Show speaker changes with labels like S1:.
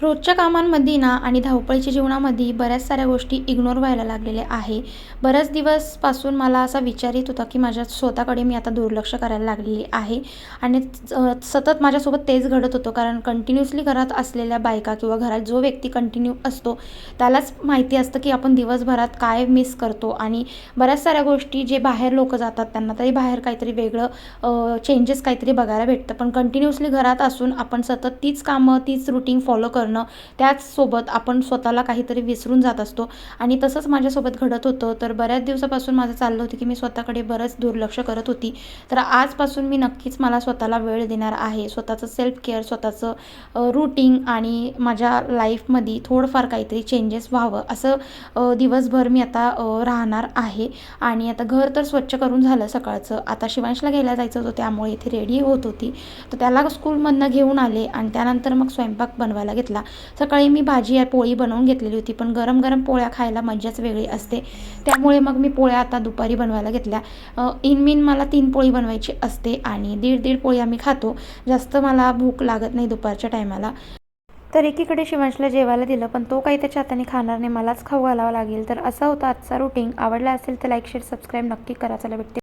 S1: रोजच्या कामांमध्ये ना आणि धावपळीच्या जीवनामध्ये बऱ्याच साऱ्या गोष्टी इग्नोर व्हायला लागलेल्या आहे. बऱ्याच दिवसपासून मला असा विचार येत होता, की माझ्या स्वतःकडे मी आता दुर्लक्ष करायला लागलेली आहे आणि सतत माझ्यासोबत तेच घडत होतं. कारण कंटिन्यूअसली घरात असलेल्या बायका किंवा घरात जो व्यक्ती कंटिन्यू असतो, त्यालाच माहिती असतं, की आपण दिवसभरात काय मिस करतो आणि बऱ्याच साऱ्या गोष्टी जे बाहेर लोकं जातात त्यांना तरी बाहेर काहीतरी वेगळं चेंजेस काहीतरी बघायला भेटतं. पण कंटिन्यूअसली घरात असून आपण सतत तीच कामं, तीच रुटीन फॉलो करणं, त्याचसोबत आपण स्वतःला काहीतरी विसरून जात असतो आणि तसंच माझ्यासोबत घडत होतं. तर बऱ्याच दिवसापासून माझं चाललं होतं, की मी स्वतःकडे बरंच दुर्लक्ष करत होती. तर आजपासून मी नक्कीच मला स्वतःला वेळ देणार आहे. स्वतःचं सेल्फ केअर, स्वतःचं रूटीन आणि माझ्या लाईफमध्ये थोडंफार काहीतरी चेंजेस व्हावं असं दिवसभर मी आता राहणार आहे. आणि आता घर तर स्वच्छ करून झालं सकाळचं. आता शिवांशला घ्यायला जायचं होतं, त्यामुळे इथे रेडी होत होती. तर त्याला स्कूलमधनं घेऊन आले आणि त्यानंतर मग स्वयंपाक बनवायला घेतला. सकाळी मी भाजी पोळी बनवून घेतलेली होती, पण गरम गरम पोळ्या खायला मज्जाच वेगळी असते. त्यामुळे मग मी पोळ्या आता दुपारी बनवायला घेतल्या. इनमीन मला 3 पोळी बनवायची असते आणि दीड पोळी आम्ही खातो. जास्त मला भूक लागत नाही दुपारच्या टायमाला. तर एकीकडे शिवांशला जेवायला दिलं, पण तो काही त्याच्या हाताने खाणार नाही, मलाच खाऊ घालावं लागेल. तर असा होता आजचा रुटीन. आवडला असेल तर लाईक, शेअर, सबस्क्राईब नक्की करा. चला भेटते.